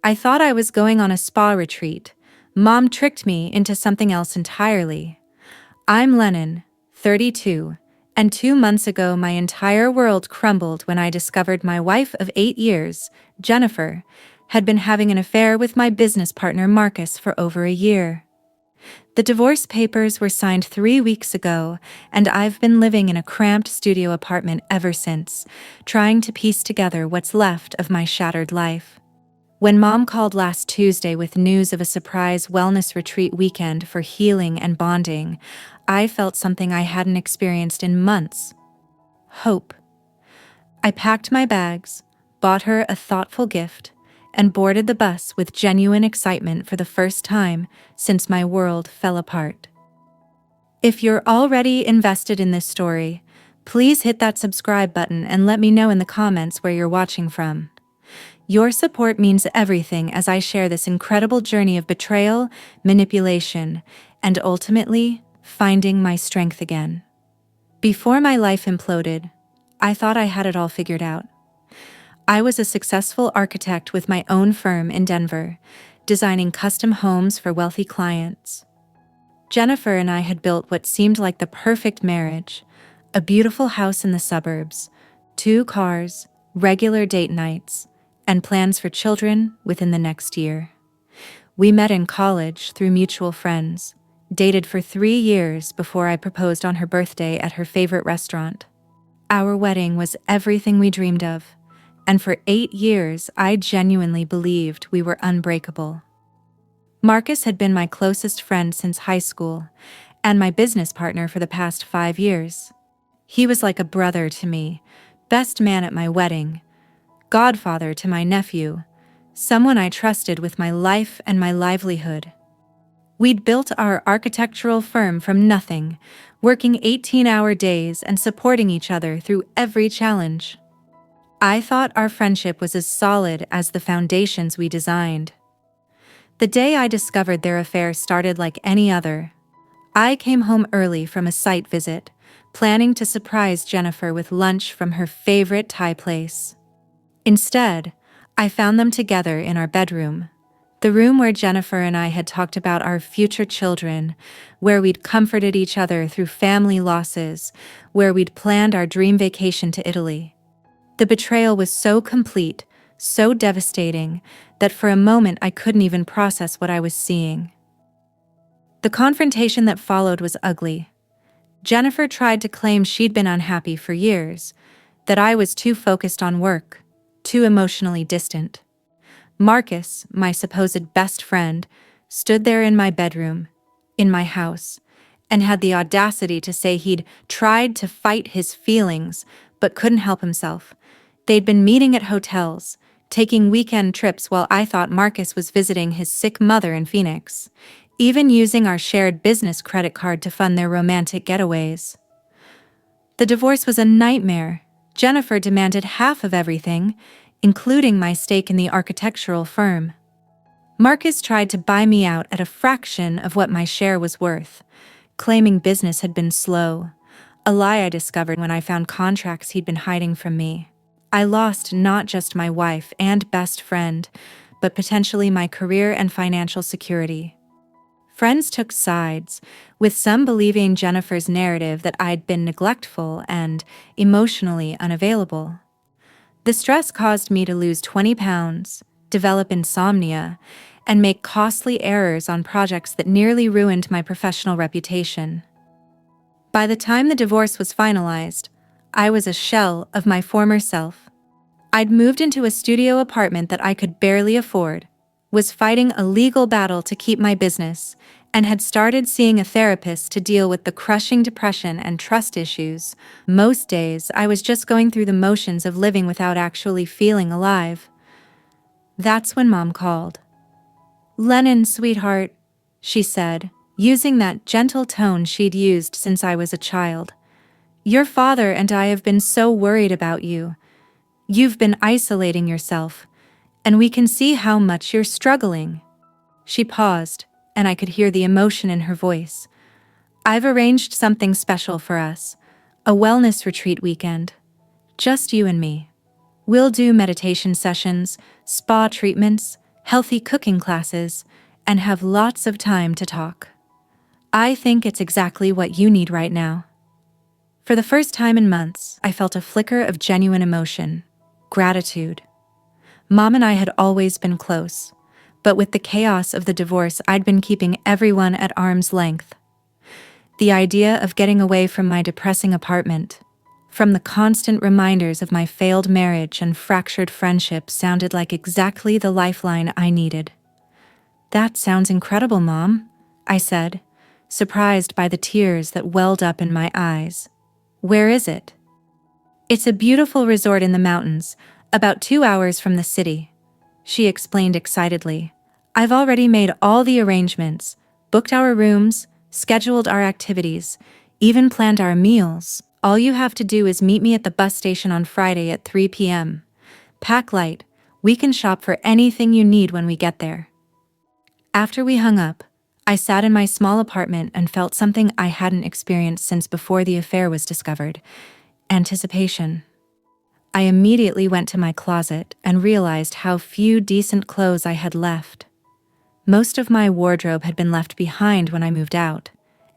I thought I was going on a spa retreat. Mom tricked me into something else entirely. I'm Lennon, 32, and 2 months ago my entire world crumbled when I discovered my wife of 8 years, Jennifer, had been having an affair with my business partner Marcus for over a year. The divorce papers were signed 3 weeks ago, and I've been living in a cramped studio apartment ever since, trying to piece together what's left of my shattered life. When Mom called last Tuesday with news of a surprise wellness retreat weekend for healing and bonding, I felt something I hadn't experienced in months: hope. I packed my bags, bought her a thoughtful gift, and boarded the bus with genuine excitement for the first time since my world fell apart. If you're already invested in this story, please hit that subscribe button and let me know in the comments where you're watching from. Your support means everything as I share this incredible journey of betrayal, manipulation, and ultimately, finding my strength again. Before my life imploded, I thought I had it all figured out. I was a successful architect with my own firm in Denver, designing custom homes for wealthy clients. Jennifer and I had built what seemed like the perfect marriage: a beautiful house in the suburbs, 2 cars, regular date nights, and plans for children within the next year. We met in college through mutual friends, dated for 3 years before I proposed on her birthday at her favorite restaurant. Our wedding was everything we dreamed of, and for 8 years I genuinely believed we were unbreakable. Marcus had been my closest friend since high school, and my business partner for the past 5 years. He was like a brother to me, best man at my wedding, godfather to my nephew, someone I trusted with my life and my livelihood. We'd built our architectural firm from nothing, working 18-hour days and supporting each other through every challenge. I thought our friendship was as solid as the foundations we designed. The day I discovered their affair started like any other. I came home early from a site visit, planning to surprise Jennifer with lunch from her favorite Thai place. Instead, I found them together in our bedroom, the room where Jennifer and I had talked about our future children, where we'd comforted each other through family losses, where we'd planned our dream vacation to Italy. The betrayal was so complete, so devastating, that for a moment I couldn't even process what I was seeing. The confrontation that followed was ugly. Jennifer tried to claim she'd been unhappy for years, that I was too focused on work, too emotionally distant. Marcus, my supposed best friend, stood there in my bedroom, in my house, and had the audacity to say he'd tried to fight his feelings but couldn't help himself. They'd been meeting at hotels, taking weekend trips while I thought Marcus was visiting his sick mother in Phoenix, even using our shared business credit card to fund their romantic getaways. The divorce was a nightmare. Jennifer demanded half of everything, including my stake in the architectural firm. Marcus tried to buy me out at a fraction of what my share was worth, claiming business had been slow, a lie I discovered when I found contracts he'd been hiding from me. I lost not just my wife and best friend, but potentially my career and financial security. Friends took sides, with some believing Jennifer's narrative that I'd been neglectful and emotionally unavailable. The stress caused me to lose 20 pounds, develop insomnia, and make costly errors on projects that nearly ruined my professional reputation. By the time the divorce was finalized, I was a shell of my former self. I'd moved into a studio apartment that I could barely afford, was fighting a legal battle to keep my business, and had started seeing a therapist to deal with the crushing depression and trust issues. Most days, I was just going through the motions of living without actually feeling alive. That's when Mom called. "Lennon, sweetheart," she said, using that gentle tone she'd used since I was a child. "Your father and I have been so worried about you. You've been isolating yourself, and we can see how much you're struggling." She paused, and I could hear the emotion in her voice. "I've arranged something special for us, a wellness retreat weekend. Just you and me. We'll do meditation sessions, spa treatments, healthy cooking classes, and have lots of time to talk. I think it's exactly what you need right now. For the first time in months, I felt a flicker of genuine emotion, gratitude. Mom and I had always been close, but with the chaos of the divorce, I'd been keeping everyone at arm's length. The idea of getting away from my depressing apartment, from the constant reminders of my failed marriage and fractured friendship, sounded like exactly the lifeline I needed. "That sounds incredible, Mom," I said, surprised by the tears that welled up in my eyes. "Where is it?" "It's a beautiful resort in the mountains, about 2 hours from the city," she explained excitedly. "I've already made all the arrangements, booked our rooms, scheduled our activities, even planned our meals. All you have to do is meet me at the bus station on Friday at 3 p.m. Pack light, we can shop for anything you need when we get there." After we hung up, I sat in my small apartment and felt something I hadn't experienced since before the affair was discovered: anticipation. I immediately went to my closet and realized how few decent clothes I had left. Most of my wardrobe had been left behind when I moved out,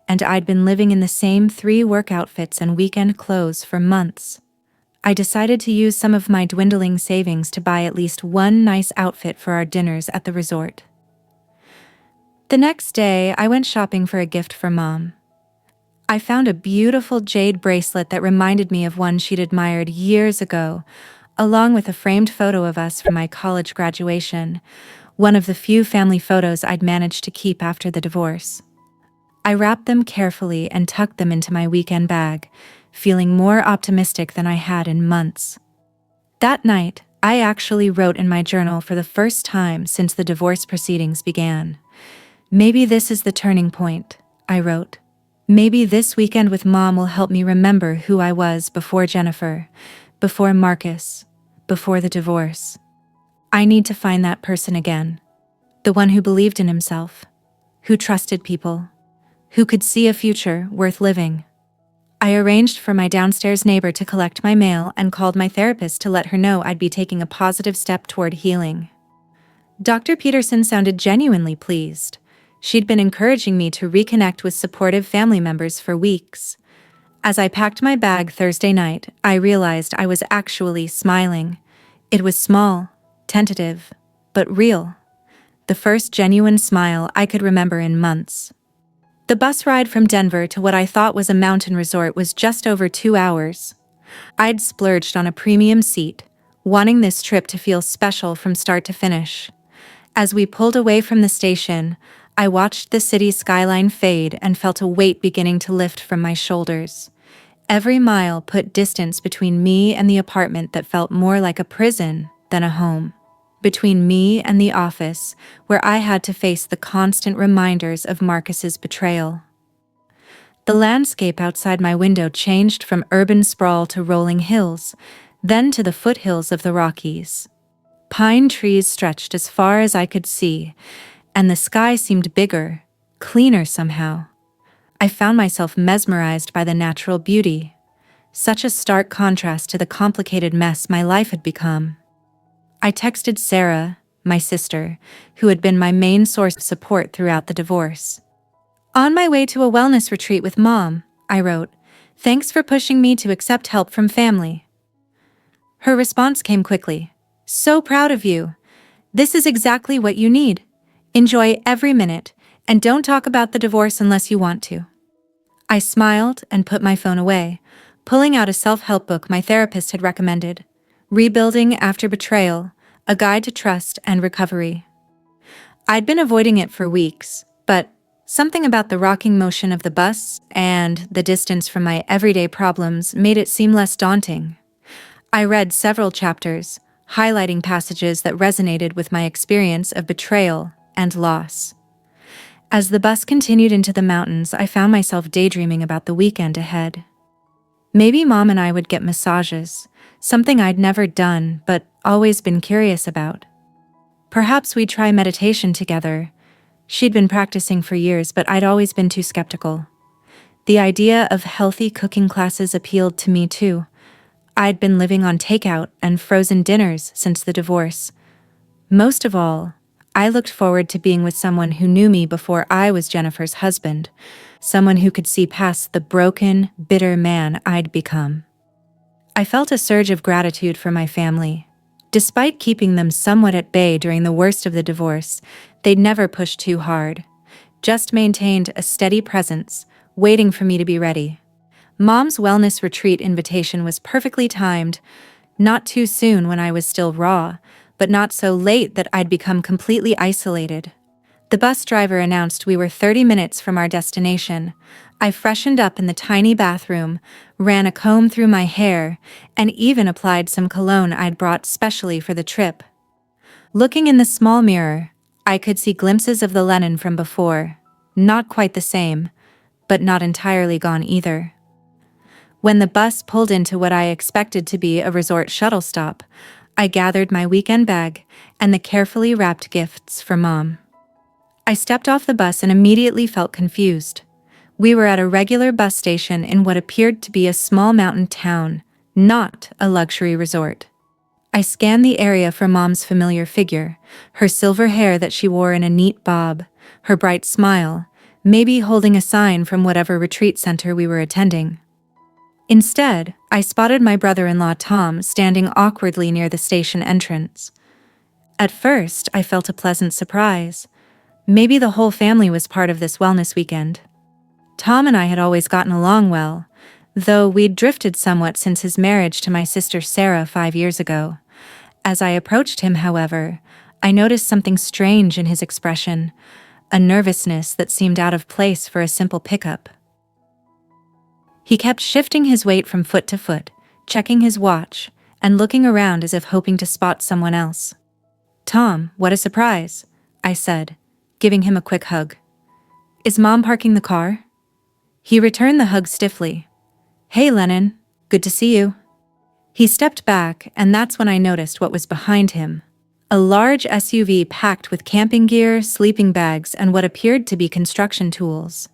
and I'd been living in the same 3 work outfits and weekend clothes for months. I decided to use some of my dwindling savings to buy at least one nice outfit for our dinners at the resort. The next day, I went shopping for a gift for Mom. I found a beautiful jade bracelet that reminded me of one she'd admired years ago, along with a framed photo of us from my college graduation, one of the few family photos I'd managed to keep after the divorce. I wrapped them carefully and tucked them into my weekend bag, feeling more optimistic than I had in months. That night, I actually wrote in my journal for the first time since the divorce proceedings began. "Maybe this is the turning point," I wrote. "Maybe this weekend with Mom will help me remember who I was before Jennifer, before Marcus, before the divorce. I need to find that person again. The one who believed in himself, who trusted people, who could see a future worth living." I arranged for my downstairs neighbor to collect my mail and called my therapist to let her know I'd be taking a positive step toward healing. Dr. Peterson sounded genuinely pleased. She'd been encouraging me to reconnect with supportive family members for weeks. As I packed my bag Thursday night, I realized I was actually smiling. It was small, tentative, but real. The first genuine smile I could remember in months. The bus ride from Denver to what I thought was a mountain resort was just over 2 hours. I'd splurged on a premium seat, wanting this trip to feel special from start to finish. As we pulled away from the station, I watched the city skyline fade and felt a weight beginning to lift from my shoulders. Every mile put distance between me and the apartment that felt more like a prison than a home. Between me and the office, where I had to face the constant reminders of Marcus's betrayal. The landscape outside my window changed from urban sprawl to rolling hills, then to the foothills of the Rockies. Pine trees stretched as far as I could see, and the sky seemed bigger, cleaner somehow. I found myself mesmerized by the natural beauty. Such a stark contrast to the complicated mess my life had become. I texted Sarah, my sister, who had been my main source of support throughout the divorce. "On my way to a wellness retreat with Mom," I wrote. "Thanks for pushing me to accept help from family." Her response came quickly. "So proud of you. This is exactly what you need. Enjoy every minute, and don't talk about the divorce unless you want to." I smiled and put my phone away, pulling out a self-help book my therapist had recommended, Rebuilding After Betrayal, A Guide to Trust and Recovery. I'd been avoiding it for weeks, but something about the rocking motion of the bus and the distance from my everyday problems made it seem less daunting. I read several chapters, highlighting passages that resonated with my experience of betrayal and loss. As the bus continued into the mountains, I found myself daydreaming about the weekend ahead. Maybe Mom and I would get massages, something I'd never done but always been curious about. Perhaps we'd try meditation together. She'd been practicing for years, but I'd always been too skeptical. The idea of healthy cooking classes appealed to me too. I'd been living on takeout and frozen dinners since the divorce. Most of all, I looked forward to being with someone who knew me before I was Jennifer's husband, someone who could see past the broken, bitter man I'd become. I felt a surge of gratitude for my family. Despite keeping them somewhat at bay during the worst of the divorce, they'd never pushed too hard, just maintained a steady presence, waiting for me to be ready. Mom's wellness retreat invitation was perfectly timed, not too soon when I was still raw, but not so late that I'd become completely isolated. The bus driver announced we were 30 minutes from our destination. I freshened up in the tiny bathroom, ran a comb through my hair, and even applied some cologne I'd brought specially for the trip. Looking in the small mirror, I could see glimpses of the Lennon from before. Not quite the same, but not entirely gone either. When the bus pulled into what I expected to be a resort shuttle stop, I gathered my weekend bag and the carefully wrapped gifts for Mom. I stepped off the bus and immediately felt confused. We were at a regular bus station in what appeared to be a small mountain town, not a luxury resort. I scanned the area for Mom's familiar figure, her silver hair that she wore in a neat bob, her bright smile, maybe holding a sign from whatever retreat center we were attending. Instead, I spotted my brother-in-law Tom standing awkwardly near the station entrance. At first, I felt a pleasant surprise. Maybe the whole family was part of this wellness weekend. Tom and I had always gotten along well, though we'd drifted somewhat since his marriage to my sister Sarah 5 years ago. As I approached him, however, I noticed something strange in his expression, a nervousness that seemed out of place for a simple pickup. He kept shifting his weight from foot to foot, checking his watch, and looking around as if hoping to spot someone else. "Tom, what a surprise," I said, giving him a quick hug. "Is Mom parking the car?" He returned the hug stiffly. "Hey, Lennon, good to see you." He stepped back, and that's when I noticed what was behind him. A large SUV packed with camping gear, sleeping bags, and what appeared to be construction tools.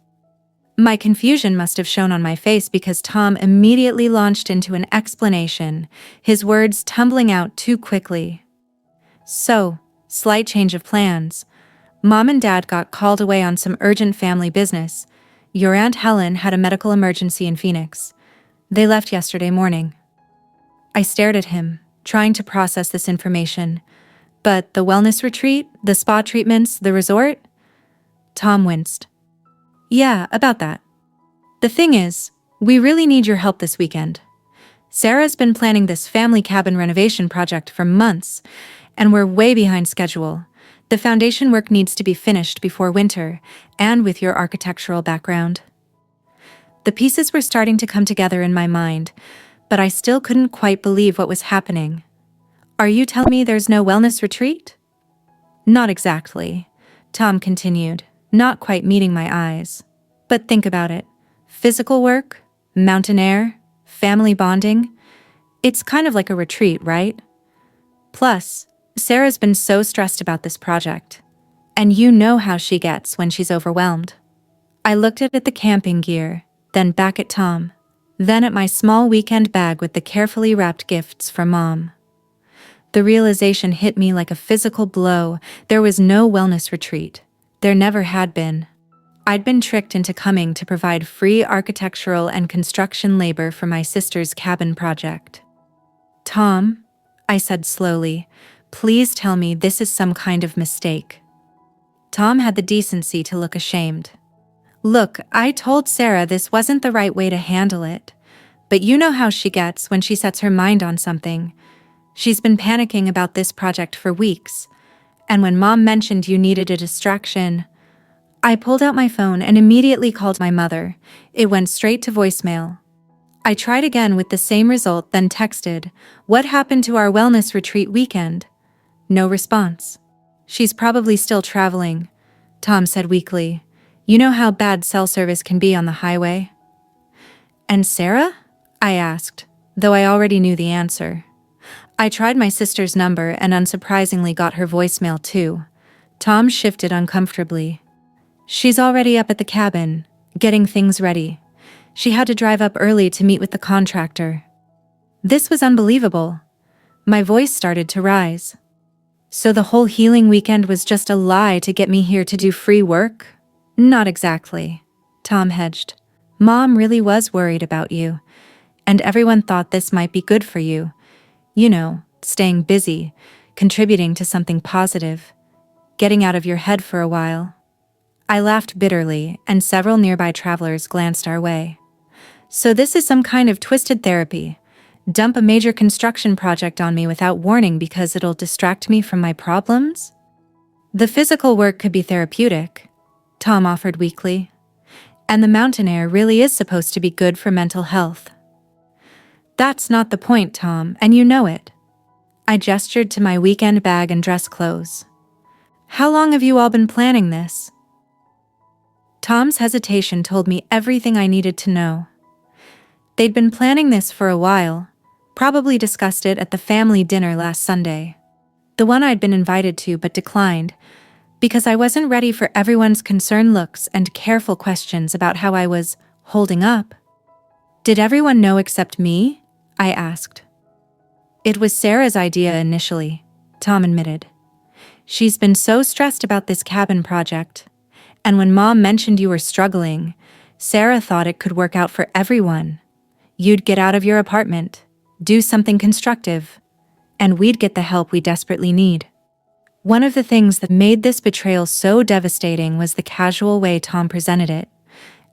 My confusion must have shown on my face because Tom immediately launched into an explanation, his words tumbling out too quickly. "So, slight change of plans. Mom and Dad got called away on some urgent family business. Your Aunt Helen had a medical emergency in Phoenix. They left yesterday morning." I stared at him, trying to process this information. "But the wellness retreat, the spa treatments, the resort?" Tom winced. "Yeah, about that. The thing is, we really need your help this weekend. Sarah's been planning this family cabin renovation project for months, and we're way behind schedule. The foundation work needs to be finished before winter, and with your architectural background." The pieces were starting to come together in my mind, but I still couldn't quite believe what was happening. "Are you telling me there's no wellness retreat?" "Not exactly," Tom continued, not quite meeting my eyes. "But think about it. Physical work, mountain air, family bonding. It's kind of like a retreat, right? Plus, Sarah's been so stressed about this project. And you know how she gets when she's overwhelmed." I looked at the camping gear, then back at Tom, then at my small weekend bag with the carefully wrapped gifts for Mom. The realization hit me like a physical blow. There was no wellness retreat. There never had been. I'd been tricked into coming to provide free architectural and construction labor for my sister's cabin project. "Tom," I said slowly, "please tell me this is some kind of mistake." Tom had the decency to look ashamed. "Look, I told Sarah this wasn't the right way to handle it, but you know how she gets when she sets her mind on something. She's been panicking about this project for weeks, and when Mom mentioned you needed a distraction..." I pulled out my phone and immediately called my mother. It went straight to voicemail. I tried again with the same result, then texted, "What happened to our wellness retreat weekend?" No response. "She's probably still traveling," Tom said weakly. "You know how bad cell service can be on the highway." "And Sarah?" I asked, though I already knew the answer. I tried my sister's number and unsurprisingly got her voicemail too. Tom shifted uncomfortably. "She's already up at the cabin, getting things ready. She had to drive up early to meet with the contractor." This was unbelievable. My voice started to rise. So the whole healing weekend was just a lie to get me here to do free work? Not exactly. Tom hedged. Mom really was worried about you, and everyone thought this might be good for you. You know, staying busy, contributing to something positive, getting out of your head for a while. I laughed bitterly, and several nearby travelers glanced our way. So this is some kind of twisted therapy. Dump a major construction project on me without warning because it'll distract me from my problems? The physical work could be therapeutic, Tom offered weakly. And the mountain air really is supposed to be good for mental health. That's not the point, Tom, and you know it. I gestured to my weekend bag and dress clothes. How long have you all been planning this? Tom's hesitation told me everything I needed to know. They'd been planning this for a while, probably discussed it at the family dinner last Sunday. The one I'd been invited to but declined, because I wasn't ready for everyone's concerned looks and careful questions about how I was holding up. Did everyone know except me? I asked. It was Sarah's idea initially, Tom admitted. She's been so stressed about this cabin project, and when Mom mentioned you were struggling, Sarah thought it could work out for everyone. You'd get out of your apartment, do something constructive, and we'd get the help we desperately need. One of the things that made this betrayal so devastating was the casual way Tom presented it,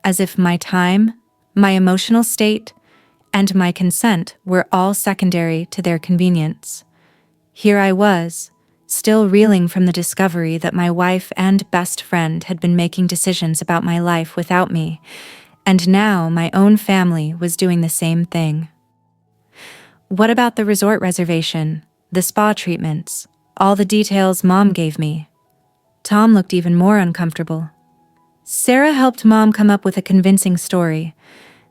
as if my time, my emotional state, and my consent were all secondary to their convenience. Here I was, still reeling from the discovery that my wife and best friend had been making decisions about my life without me, and now my own family was doing the same thing. What about the resort reservation, the spa treatments, all the details Mom gave me? Tom looked even more uncomfortable. Sarah helped Mom come up with a convincing story.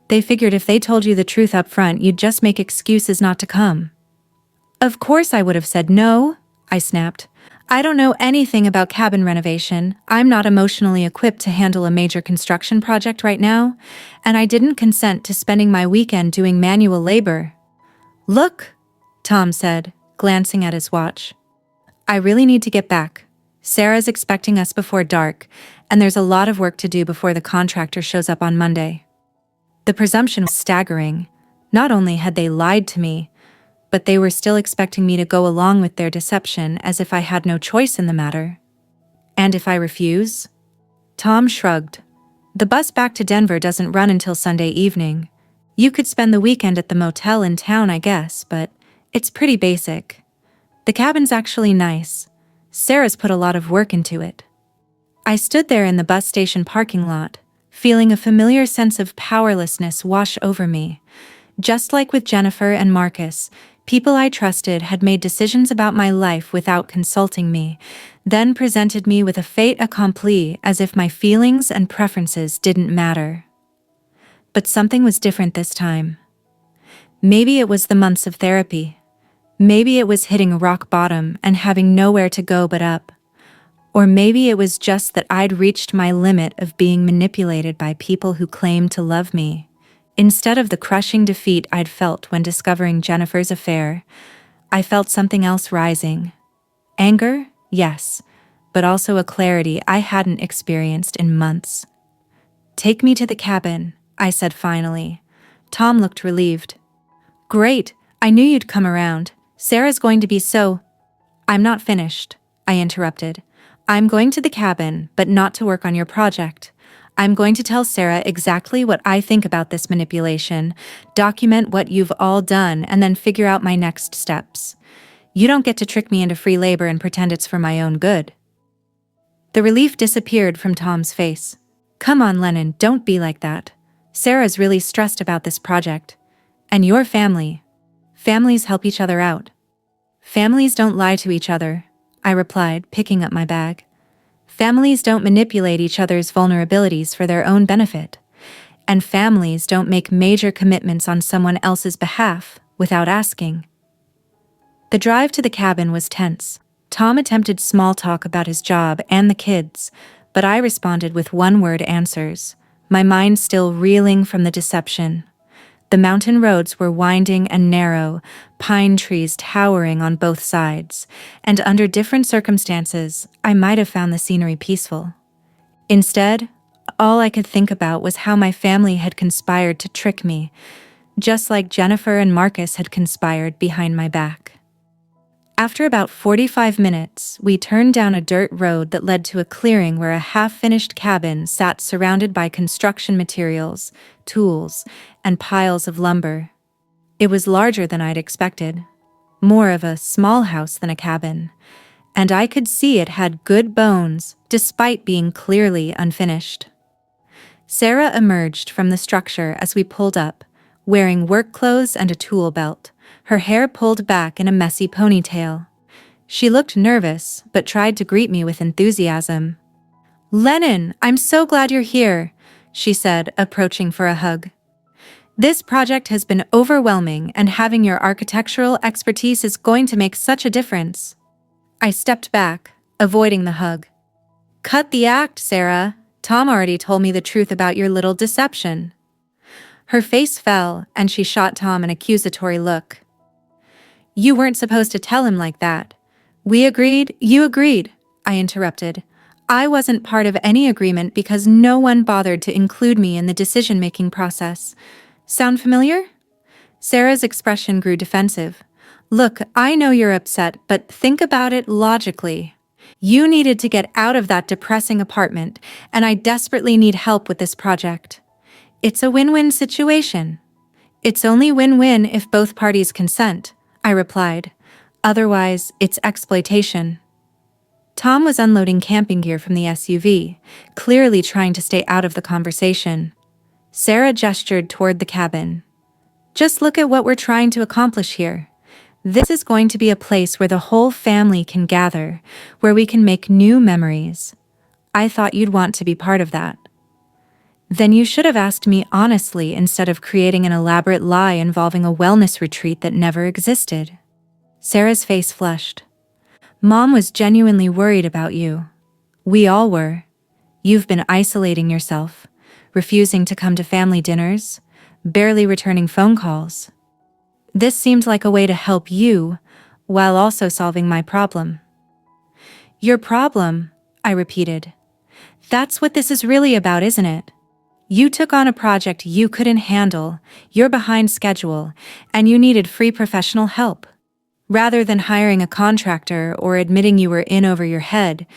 They figured if they told you the truth up front, you'd just make excuses not to come. Of course I would have said no, I snapped. I don't know anything about cabin renovation. I'm not emotionally equipped to handle a major construction project right now, and I didn't consent to spending my weekend doing manual labor. Look, Tom said, glancing at his watch. I really need to get back. Sarah's expecting us before dark, and there's a lot of work to do before the contractor shows up on Monday. The presumption was staggering. Not only had they lied to me, but they were still expecting me to go along with their deception as if I had no choice in the matter. And if I refuse? Tom shrugged. The bus back to Denver doesn't run until Sunday evening. You could spend the weekend at the motel in town, I guess, but it's pretty basic. The cabin's actually nice. Sarah's put a lot of work into it. I stood there in the bus station parking lot, feeling a familiar sense of powerlessness wash over me. Just like with Jennifer and Marcus, people I trusted had made decisions about my life without consulting me, then presented me with a fait accompli as if my feelings and preferences didn't matter. But something was different this time. Maybe it was the months of therapy. Maybe it was hitting rock bottom and having nowhere to go but up. Or maybe it was just that I'd reached my limit of being manipulated by people who claimed to love me. Instead of the crushing defeat I'd felt when discovering Jennifer's affair, I felt something else rising. Anger? Yes, but also a clarity I hadn't experienced in months. Take me to the cabin, I said finally. Tom looked relieved. Great, I knew you'd come around. Sarah's going to be so... I'm not finished, I interrupted. I'm going to the cabin, but not to work on your project. I'm going to tell Sarah exactly what I think about this manipulation, document what you've all done, and then figure out my next steps. You don't get to trick me into free labor and pretend it's for my own good. The relief disappeared from Tom's face. Come on, Lennon, don't be like that. Sarah's really stressed about this project. And your family. Families help each other out. Families don't lie to each other, I replied, picking up my bag. Families don't manipulate each other's vulnerabilities for their own benefit. And families don't make major commitments on someone else's behalf without asking. The drive to the cabin was tense. Tom attempted small talk about his job and the kids, but I responded with one-word answers, my mind still reeling from the deception. The mountain roads were winding and narrow, pine trees towering on both sides, and under different circumstances, I might have found the scenery peaceful. Instead, all I could think about was how my family had conspired to trick me, just like Jennifer and Marcus had conspired behind my back. After about 45 minutes, we turned down a dirt road that led to a clearing where a half-finished cabin sat surrounded by construction materials, tools, and piles of lumber. It was larger than I'd expected, more of a small house than a cabin, and I could see it had good bones despite being clearly unfinished. Sarah emerged from the structure as we pulled up, wearing work clothes and a tool belt, her hair pulled back in a messy ponytail. She looked nervous, but tried to greet me with enthusiasm. "Lennon, I'm so glad you're here," she said, approaching for a hug. "This project has been overwhelming, and having your architectural expertise is going to make such a difference." I stepped back, avoiding the hug. "Cut the act, Sarah. Tom already told me the truth about your little deception." Her face fell, and she shot Tom an accusatory look. "You weren't supposed to tell him like that. We agreed, you agreed," I interrupted. "I wasn't part of any agreement because no one bothered to include me in the decision-making process. Sound familiar?" Sarah's expression grew defensive. "Look, I know you're upset, but think about it logically. You needed to get out of that depressing apartment, and I desperately need help with this project. It's a win-win situation." "It's only win-win if both parties consent," I replied. "Otherwise, it's exploitation." Tom was unloading camping gear from the SUV, clearly trying to stay out of the conversation. Sarah gestured toward the cabin. "Just look at what we're trying to accomplish here. This is going to be a place where the whole family can gather, where we can make new memories. I thought you'd want to be part of that." "Then you should have asked me honestly instead of creating an elaborate lie involving a wellness retreat that never existed." Sarah's face flushed. "Mom was genuinely worried about you. We all were. You've been isolating yourself, refusing to come to family dinners, barely returning phone calls. This seemed like a way to help you, while also solving my problem." "Your problem," I repeated. "That's what this is really about, isn't it? You took on a project you couldn't handle, you're behind schedule, and you needed free professional help. Rather than hiring a contractor or admitting you were in over your head,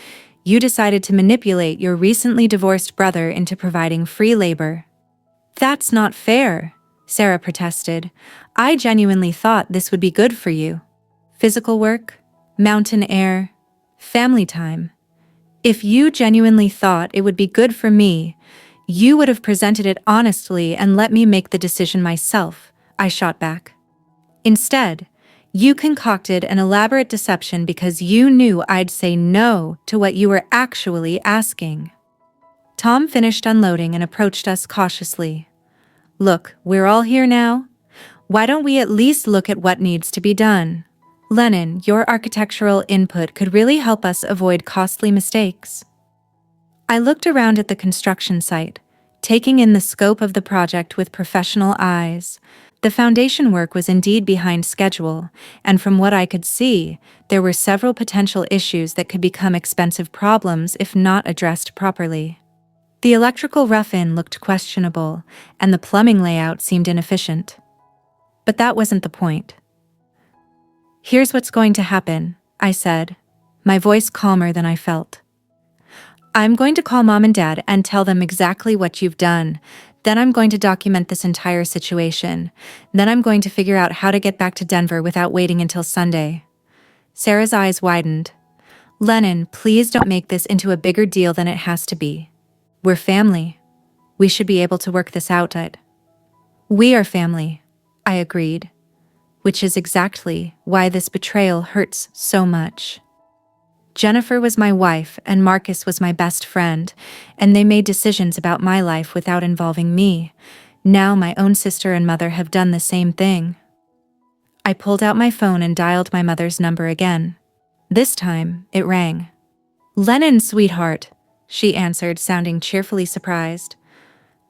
you decided to manipulate your recently divorced brother into providing free labor." "That's not fair," Sarah protested. "I genuinely thought this would be good for you. Physical work, mountain air, family time. If you genuinely thought it would be good for me, you would have presented it honestly and let me make the decision myself," I shot back. "Instead, you concocted an elaborate deception because you knew I'd say no to what you were actually asking." Tom finished unloading and approached us cautiously. "Look, we're all here now. Why don't we at least look at what needs to be done? Lennon, your architectural input could really help us avoid costly mistakes." I looked around at the construction site, taking in the scope of the project with professional eyes. The foundation work was indeed behind schedule, and from what I could see, there were several potential issues that could become expensive problems if not addressed properly. The electrical rough-in looked questionable, and the plumbing layout seemed inefficient. But that wasn't the point. "Here's what's going to happen," I said, my voice calmer than I felt. "I'm going to call Mom and Dad and tell them exactly what you've done. Then I'm going to document this entire situation. Then I'm going to figure out how to get back to Denver without waiting until Sunday." Sarah's eyes widened. "Lennon, please don't make this into a bigger deal than it has to be. We're family. We should be able to work this out." "We are family," I agreed, which is exactly why this betrayal hurts so much. Jennifer was my wife and Marcus was my best friend, and they made decisions about my life without involving me. Now my own sister and mother have done the same thing. I pulled out my phone and dialed my mother's number again. This time, it rang. "Lennon, sweetheart," she answered, sounding cheerfully surprised.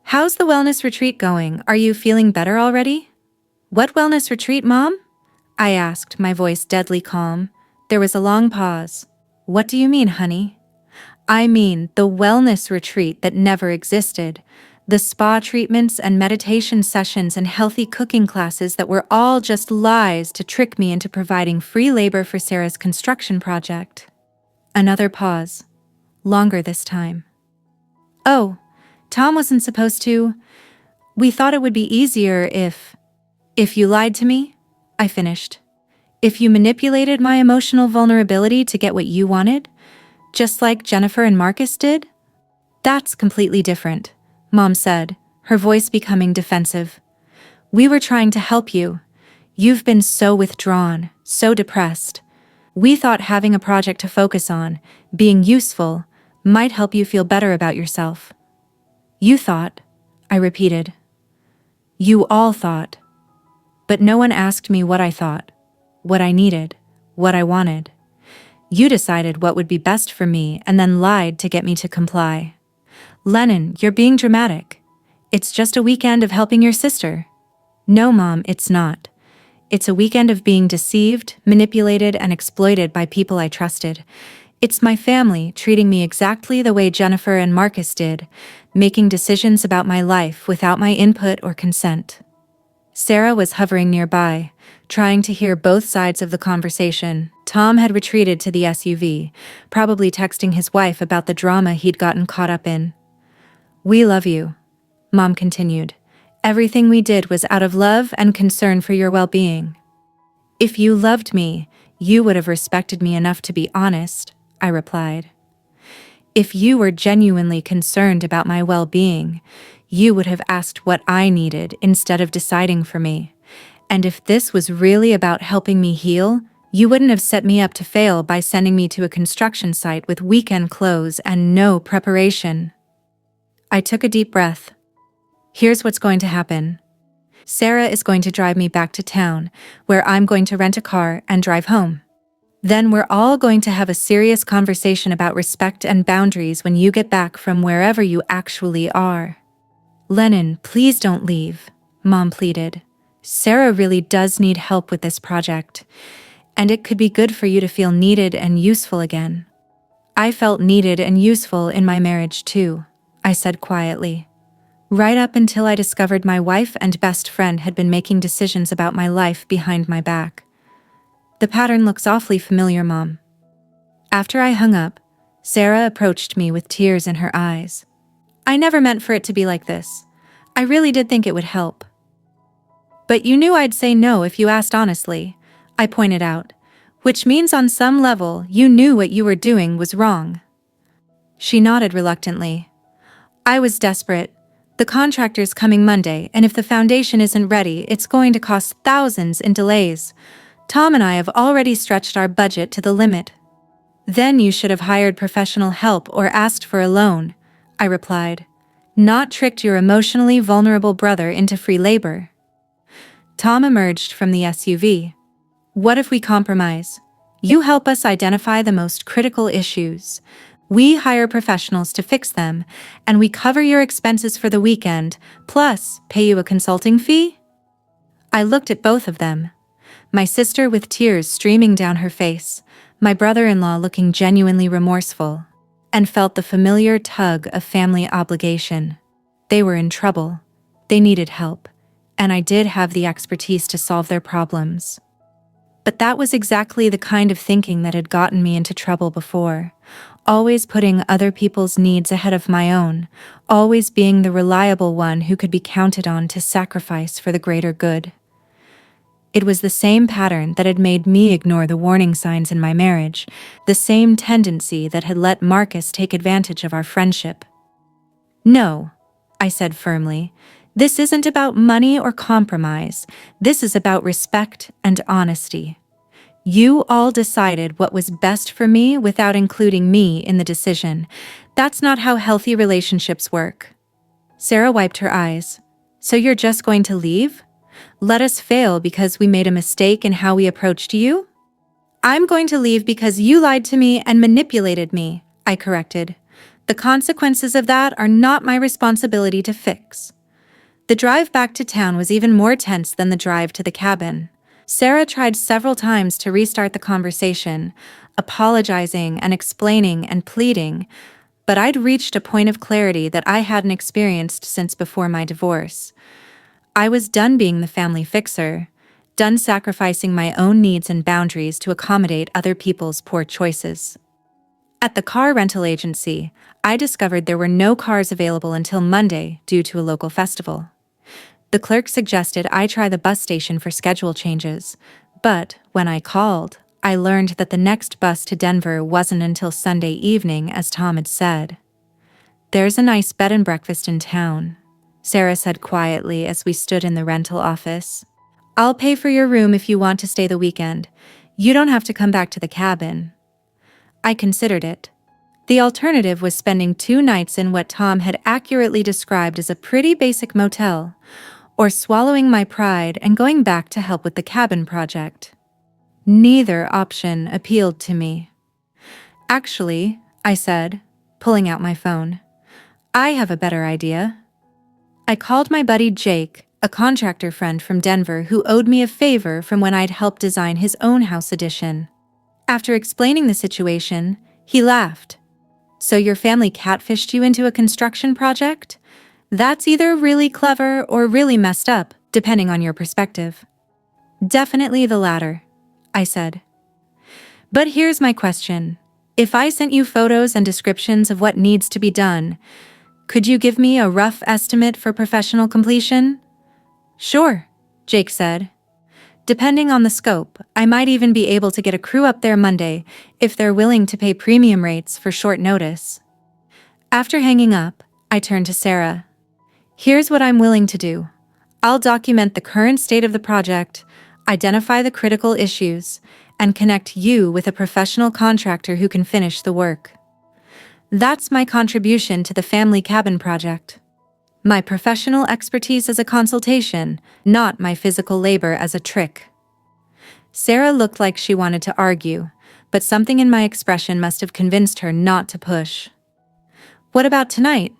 How's the wellness retreat going? Are you feeling better already? What wellness retreat, Mom? I asked, my voice deadly calm. There was a long pause. What do you mean, honey? I mean the wellness retreat that never existed. The spa treatments and meditation sessions and healthy cooking classes that were all just lies to trick me into providing free labor for Sarah's construction project. Another pause. Longer this time. Oh, Tom wasn't supposed to. We thought it would be easier if you lied to me, I finished. If you manipulated my emotional vulnerability to get what you wanted, just like Jennifer and Marcus did? That's completely different, Mom said, her voice becoming defensive. We were trying to help you. You've been so withdrawn, so depressed. We thought having a project to focus on, being useful, might help you feel better about yourself. You thought, I repeated. You all thought. But no one asked me what I thought, what I needed, what I wanted. You decided what would be best for me and then lied to get me to comply. Lennon, you're being dramatic. It's just a weekend of helping your sister. No, Mom, it's not. It's a weekend of being deceived, manipulated, and exploited by people I trusted. It's my family treating me exactly the way Jennifer and Marcus did, making decisions about my life without my input or consent. Sarah was hovering nearby, trying to hear both sides of the conversation. Tom had retreated to the SUV, probably texting his wife about the drama he'd gotten caught up in. We love you, Mom continued. Everything we did was out of love and concern for your well-being. If you loved me, you would have respected me enough to be honest, I replied. If you were genuinely concerned about my well-being, you would have asked what I needed instead of deciding for me. And if this was really about helping me heal, you wouldn't have set me up to fail by sending me to a construction site with weekend clothes and no preparation. I took a deep breath. Here's what's going to happen. Sarah is going to drive me back to town, where I'm going to rent a car and drive home. Then we're all going to have a serious conversation about respect and boundaries when you get back from wherever you actually are. Lennon, please don't leave, Mom pleaded. Sarah really does need help with this project, and it could be good for you to feel needed and useful again. I felt needed and useful in my marriage too, I said quietly. Right up until I discovered my wife and best friend had been making decisions about my life behind my back. The pattern looks awfully familiar, Mom. After I hung up, Sarah approached me with tears in her eyes. I never meant for it to be like this. I really did think it would help. But you knew I'd say no if you asked honestly, I pointed out, which means on some level you knew what you were doing was wrong. She nodded reluctantly. I was desperate. The contractor's coming Monday, and if the foundation isn't ready, it's going to cost thousands in delays. Tom and I have already stretched our budget to the limit. Then you should have hired professional help or asked for a loan, I replied, not tricked your emotionally vulnerable brother into free labor. Tom emerged from the SUV. What if we compromise? You help us identify the most critical issues. We hire professionals to fix them, and we cover your expenses for the weekend, plus pay you a consulting fee? I looked at both of them. My sister with tears streaming down her face, my brother-in-law looking genuinely remorseful, and felt the familiar tug of family obligation. They were in trouble. They needed help, and I did have the expertise to solve their problems. But that was exactly the kind of thinking that had gotten me into trouble before, always putting other people's needs ahead of my own, always being the reliable one who could be counted on to sacrifice for the greater good. It was the same pattern that had made me ignore the warning signs in my marriage, the same tendency that had let Marcus take advantage of our friendship. No, I said firmly, this isn't about money or compromise. This is about respect and honesty. You all decided what was best for me without including me in the decision. That's not how healthy relationships work. Sarah wiped her eyes. So you're just going to leave? Let us fail because we made a mistake in how we approached you? I'm going to leave because you lied to me and manipulated me, I corrected. The The consequences of that are not my responsibility to fix. The drive back to town was even more tense than the drive to the cabin. Sarah tried several times to restart the conversation, apologizing and explaining and pleading, but I'd reached a point of clarity that I hadn't experienced since before my divorce. I was done being the family fixer, done sacrificing my own needs and boundaries to accommodate other people's poor choices. At the car rental agency, I discovered there were no cars available until Monday due to a local festival. The clerk suggested I try the bus station for schedule changes, but when I called, I learned that the next bus to Denver wasn't until Sunday evening, as Tom had said. "There's a nice bed and breakfast in town," Sarah said quietly as we stood in the rental office. "I'll pay for your room if you want to stay the weekend. You don't have to come back to the cabin." I considered it. The alternative was spending 2 nights in what Tom had accurately described as a pretty basic motel, or swallowing my pride and going back to help with the cabin project. Neither option appealed to me. "Actually," I said, pulling out my phone, "I have a better idea." I called my buddy Jake, a contractor friend from Denver who owed me a favor from when I'd helped design his own house addition. After explaining the situation, he laughed. "So your family catfished you into a construction project? That's either really clever or really messed up, depending on your perspective." "Definitely the latter," I said. "But here's my question. If I sent you photos and descriptions of what needs to be done, could you give me a rough estimate for professional completion?" "Sure," Jake said. "Depending on the scope, I might even be able to get a crew up there Monday if they're willing to pay premium rates for short notice." After hanging up, I turned to Sarah. "Here's what I'm willing to do. I'll document the current state of the project, identify the critical issues, and connect you with a professional contractor who can finish the work. That's my contribution to the family cabin project. My professional expertise as a consultation, not my physical labor as a trick." Sarah looked like she wanted to argue, but something in my expression must have convinced her not to push. "What about tonight?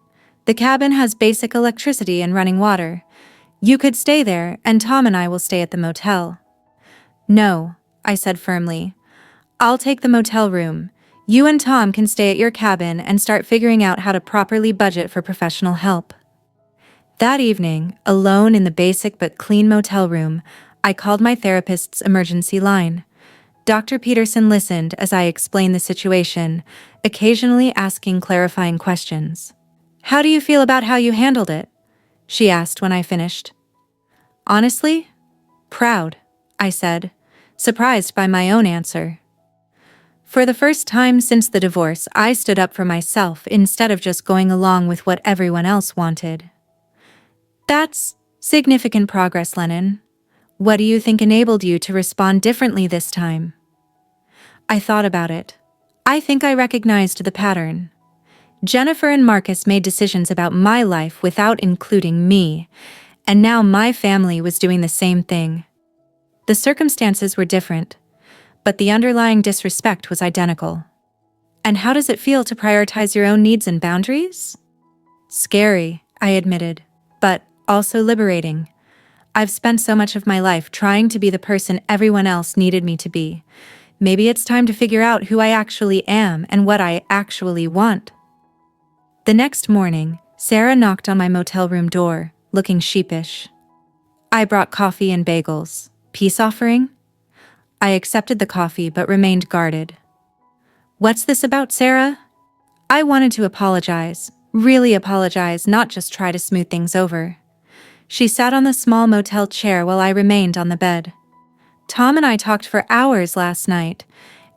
The cabin has basic electricity and running water. You could stay there, and Tom and I will stay at the motel." "No," I said firmly. "I'll take the motel room. You and Tom can stay at your cabin and start figuring out how to properly budget for professional help." That evening, alone in the basic but clean motel room, I called my therapist's emergency line. Dr. Peterson listened as I explained the situation, occasionally asking clarifying questions. "How do you feel about how you handled it?" she asked when I finished. "Honestly, proud," I said, surprised by my own answer. For the first time since the divorce, I stood up for myself instead of just going along with what everyone else wanted. "That's significant progress, Lennon. What do you think enabled you to respond differently this time?" I thought about it. I think I recognized the pattern. Jennifer and Marcus made decisions about my life without including me, and now my family was doing the same thing. The circumstances were different, but the underlying disrespect was identical. And how does it feel to prioritize your own needs and boundaries? Scary, I admitted, but also liberating. I've spent so much of my life trying to be the person everyone else needed me to be. Maybe it's time to figure out who I actually am and what I actually want. The next morning, Sarah knocked on my motel room door, looking sheepish. I brought coffee and bagels. Peace offering? I accepted the coffee but remained guarded. "What's this about, Sarah?" I wanted to apologize, really apologize, not just try to smooth things over. She sat on the small motel chair while I remained on the bed. "Tom and I talked for hours last night,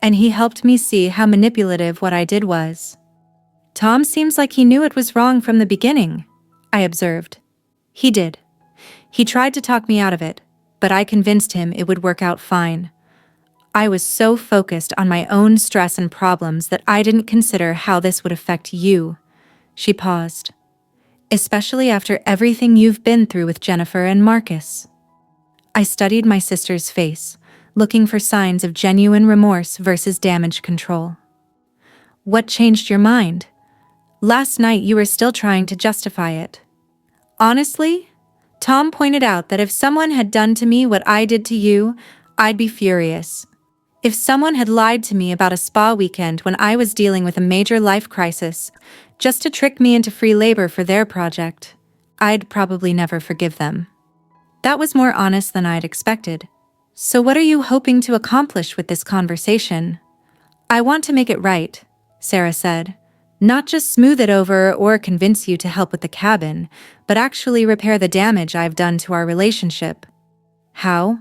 and he helped me see how manipulative what I did was." "Tom seems like he knew it was wrong from the beginning," I observed. "He did. He tried to talk me out of it, but I convinced him it would work out fine. I was so focused on my own stress and problems that I didn't consider how this would affect you." She paused. "Especially after everything you've been through with Jennifer and Marcus." I studied my sister's face, looking for signs of genuine remorse versus damage control. "What changed your mind?" Last night you were still trying to justify it. Honestly, Tom pointed out that if someone had done to me what I did to you, I'd be furious. If someone had lied to me about a spa weekend when I was dealing with a major life crisis, just to trick me into free labor for their project, I'd probably never forgive them. That was more honest than I'd expected. So what are you hoping to accomplish with this conversation? I want to make it right, Sarah said. Not just smooth it over or convince you to help with the cabin, but actually repair the damage I've done to our relationship. How?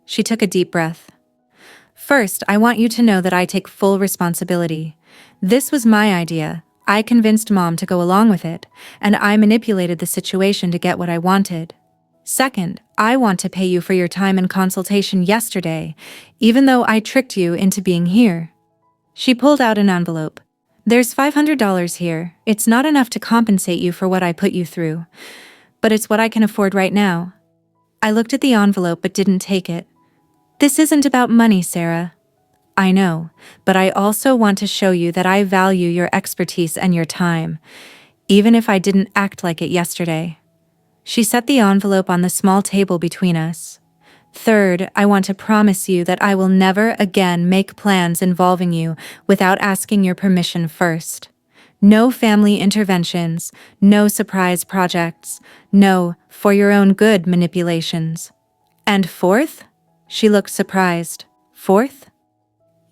She took a deep breath. First, I want you to know that I take full responsibility. This was my idea. I convinced Mom to go along with it, and I manipulated the situation to get what I wanted. Second, I want to pay you for your time and consultation yesterday, even though I tricked you into being here. She pulled out an envelope. There's $500 here. It's not enough to compensate you for what I put you through, but it's what I can afford right now. I looked at the envelope but didn't take it. This isn't about money, Sarah. I know, but I also want to show you that I value your expertise and your time, even if I didn't act like it yesterday. She set the envelope on the small table between us. Third, I want to promise you that I will never again make plans involving you without asking your permission first. No family interventions, no surprise projects, no for your own good manipulations. And fourth? She looked surprised. Fourth?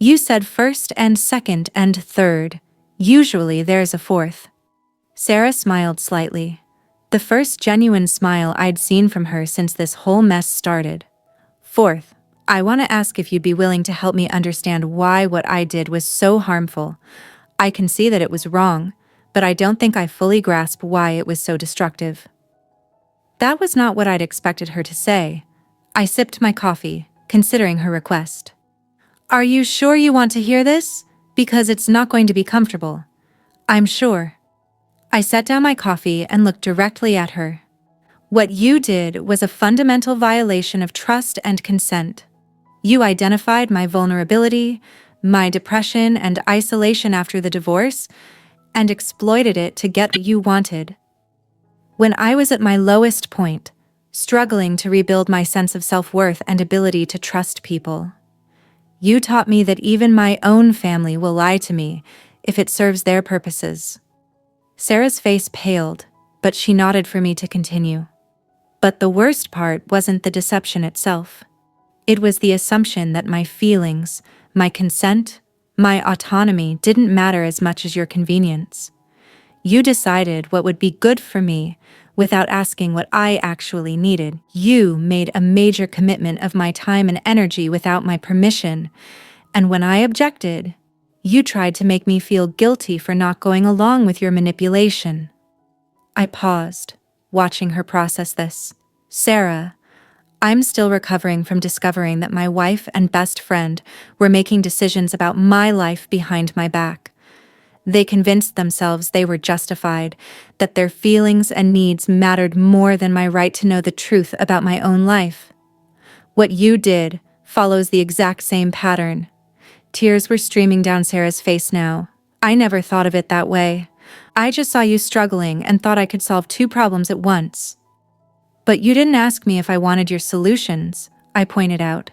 You said first and second and third. Usually there's a fourth. Sarah smiled slightly. The first genuine smile I'd seen from her since this whole mess started. Fourth, I want to ask if you'd be willing to help me understand why what I did was so harmful. I can see that it was wrong, but I don't think I fully grasp why it was so destructive. That was not what I'd expected her to say. I sipped my coffee, considering her request. Are you sure you want to hear this? Because it's not going to be comfortable. I'm sure. I set down my coffee and looked directly at her. What you did was a fundamental violation of trust and consent. You identified my vulnerability, my depression and isolation after the divorce, and exploited it to get what you wanted. When I was at my lowest point, struggling to rebuild my sense of self-worth and ability to trust people, you taught me that even my own family will lie to me if it serves their purposes. Sarah's face paled, but she nodded for me to continue. But the worst part wasn't the deception itself. It was the assumption that my feelings, my consent, my autonomy didn't matter as much as your convenience. You decided what would be good for me without asking what I actually needed. You made a major commitment of my time and energy without my permission, and when I objected, you tried to make me feel guilty for not going along with your manipulation. I paused, watching her process this. Sarah, I'm still recovering from discovering that my wife and best friend were making decisions about my life behind my back. They convinced themselves they were justified, that their feelings and needs mattered more than my right to know the truth about my own life. What you did follows the exact same pattern. Tears were streaming down Sarah's face now. I never thought of it that way. I just saw you struggling and thought I could solve two problems at once. But you didn't ask me if I wanted your solutions, I pointed out.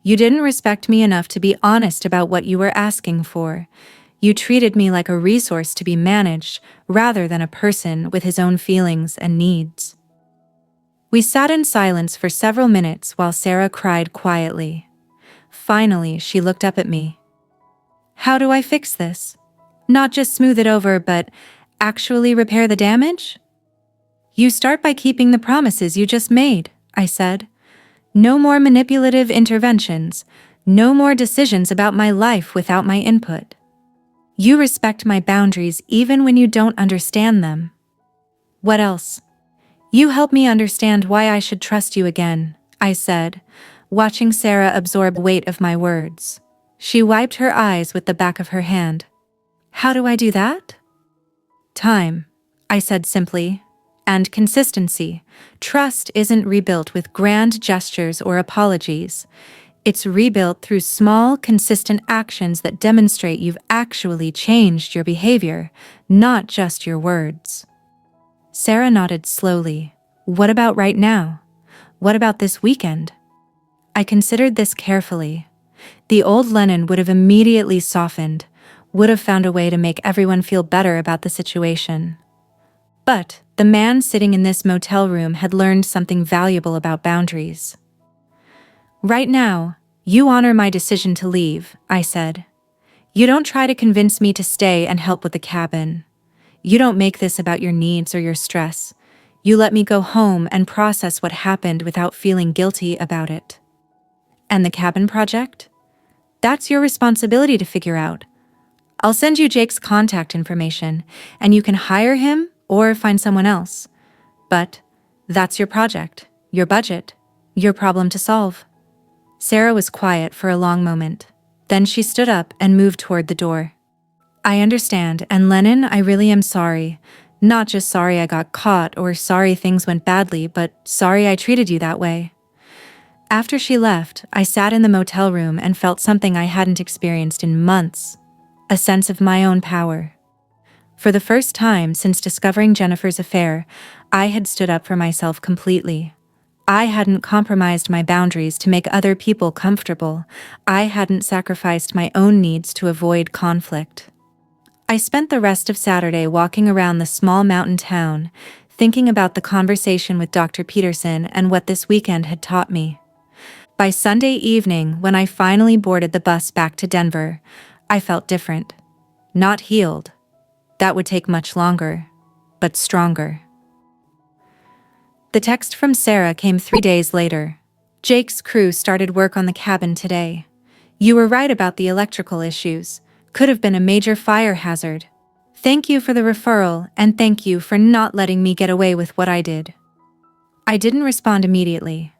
You didn't respect me enough to be honest about what you were asking for. You treated me like a resource to be managed, rather than a person with his own feelings and needs. We sat in silence for several minutes while Sarah cried quietly. Finally, she looked up at me. How do I fix this? Not just smooth it over, but actually repair the damage? You start by keeping the promises you just made, I said. No more manipulative interventions, no more decisions about my life without my input. You respect my boundaries even when you don't understand them. What else? You help me understand why I should trust you again, I said, watching Sarah absorb the weight of my words. She wiped her eyes with the back of her hand. How do I do that? Time, I said simply, and consistency. Trust isn't rebuilt with grand gestures or apologies. It's rebuilt through small, consistent actions that demonstrate you've actually changed your behavior, not just your words. Sarah nodded slowly. What about right now? What about this weekend? I considered this carefully. The old Lennon would have immediately softened, would have found a way to make everyone feel better about the situation. But the man sitting in this motel room had learned something valuable about boundaries. Right now, you honor my decision to leave, I said. You don't try to convince me to stay and help with the cabin. You don't make this about your needs or your stress. You let me go home and process what happened without feeling guilty about it. And the cabin project? That's your responsibility to figure out. I'll send you Jake's contact information, and you can hire him or find someone else. But that's your project, your budget, your problem to solve. Sarah was quiet for a long moment. Then she stood up and moved toward the door. I understand, and Lennon, I really am sorry. Not just sorry I got caught or sorry things went badly, but sorry I treated you that way. After she left, I sat in the motel room and felt something I hadn't experienced in months. A sense of my own power. For the first time since discovering Jennifer's affair, I had stood up for myself completely. I hadn't compromised my boundaries to make other people comfortable. I hadn't sacrificed my own needs to avoid conflict. I spent the rest of Saturday walking around the small mountain town, thinking about the conversation with Dr. Peterson and what this weekend had taught me. By Sunday evening, when I finally boarded the bus back to Denver, I felt different. Not healed. That would take much longer, but stronger. The text from Sarah came 3 days later. Jake's crew started work on the cabin today. You were right about the electrical issues. Could have been a major fire hazard. Thank you for the referral, and thank you for not letting me get away with what I did. I didn't respond immediately.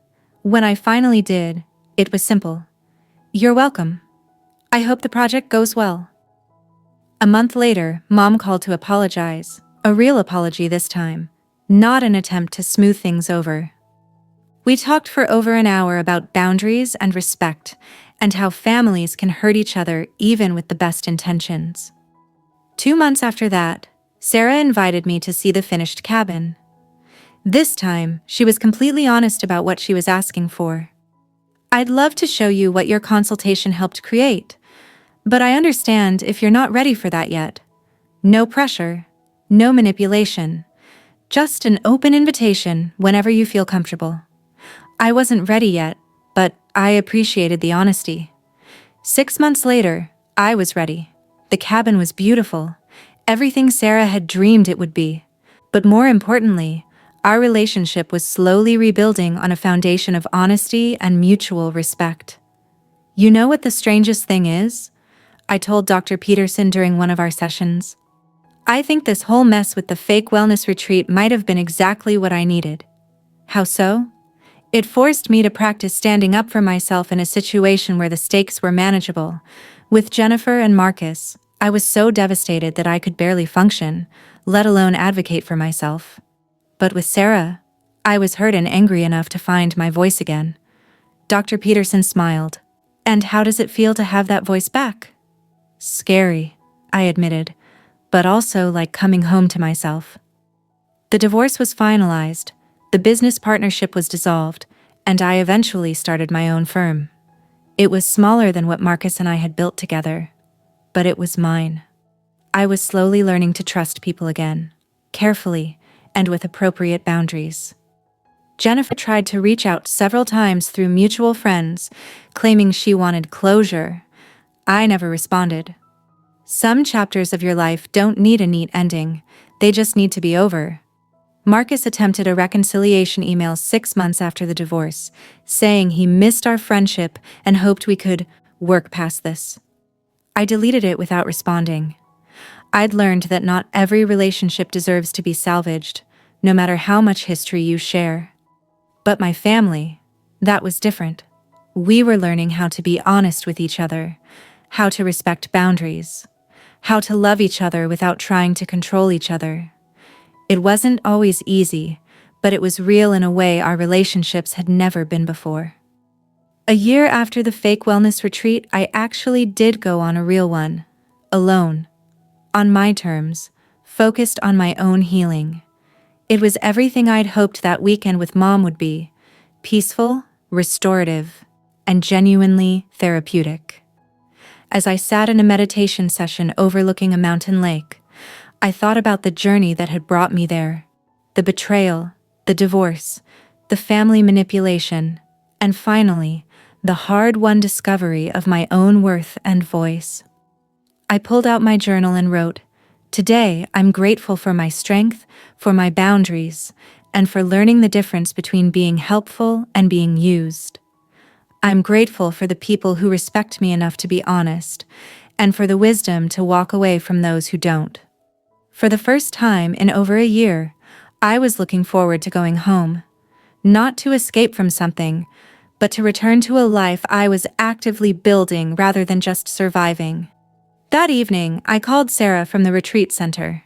When I finally did, it was simple. You're welcome. I hope the project goes well. A month later, Mom called to apologize. A real apology this time, not an attempt to smooth things over. We talked for over an hour about boundaries and respect, and how families can hurt each other even with the best intentions. 2 months after that, Sarah invited me to see the finished cabin. This time, she was completely honest about what she was asking for. I'd love to show you what your consultation helped create, but I understand if you're not ready for that yet. No pressure, no manipulation, just an open invitation whenever you feel comfortable. I wasn't ready yet, but I appreciated the honesty. 6 months later, I was ready. The cabin was beautiful, everything Sarah had dreamed it would be. But more importantly, our relationship was slowly rebuilding on a foundation of honesty and mutual respect. You know what the strangest thing is? I told Dr. Peterson during one of our sessions. I think this whole mess with the fake wellness retreat might have been exactly what I needed. How so? It forced me to practice standing up for myself in a situation where the stakes were manageable. With Jennifer and Marcus, I was so devastated that I could barely function, let alone advocate for myself. But with Sarah, I was hurt and angry enough to find my voice again. Dr. Peterson smiled. And how does it feel to have that voice back? Scary, I admitted, but also like coming home to myself. The divorce was finalized, the business partnership was dissolved, and I eventually started my own firm. It was smaller than what Marcus and I had built together, but it was mine. I was slowly learning to trust people again, carefully, and with appropriate boundaries. Jennifer tried to reach out several times through mutual friends, claiming she wanted closure. I never responded. Some chapters of your life don't need a neat ending, they just need to be over. Marcus attempted a reconciliation email 6 months after the divorce, saying he missed our friendship and hoped we could work past this. I deleted it without responding. I'd learned that not every relationship deserves to be salvaged, no matter how much history you share. But my family, that was different. We were learning how to be honest with each other, how to respect boundaries, how to love each other without trying to control each other. It wasn't always easy, but it was real in a way our relationships had never been before. A year after the fake wellness retreat, I actually did go on a real one. Alone. On my terms. Focused on my own healing. It was everything I'd hoped that weekend with Mom would be. Peaceful, restorative, and genuinely therapeutic. As I sat in a meditation session overlooking a mountain lake, I thought about the journey that had brought me there. The betrayal, the divorce, the family manipulation, and finally, the hard-won discovery of my own worth and voice. I pulled out my journal and wrote, "Today, I'm grateful for my strength, for my boundaries, and for learning the difference between being helpful and being used. I'm grateful for the people who respect me enough to be honest, and for the wisdom to walk away from those who don't." For the first time in over a year, I was looking forward to going home. Not to escape from something, but to return to a life I was actively building rather than just surviving. That evening, I called Sarah from the retreat center.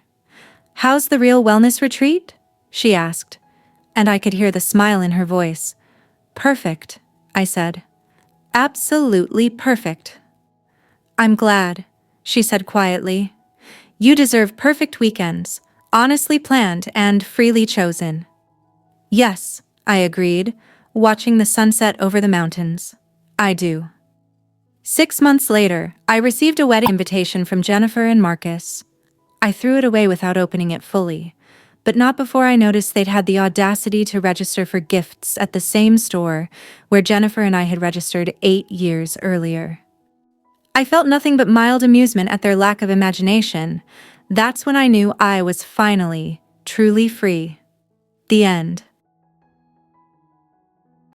"How's the real wellness retreat?" she asked, and I could hear the smile in her voice. "Perfect," I said. "Absolutely perfect." "I'm glad," she said quietly. "You deserve perfect weekends, honestly planned and freely chosen." "Yes," I agreed, watching the sunset over the mountains. "I do." 6 months later, I received a wedding invitation from Jennifer and Marcus. I threw it away without opening it fully, but not before I noticed they'd had the audacity to register for gifts at the same store where Jennifer and I had registered 8 years earlier. I felt nothing but mild amusement at their lack of imagination. That's when I knew I was finally, truly free. The end.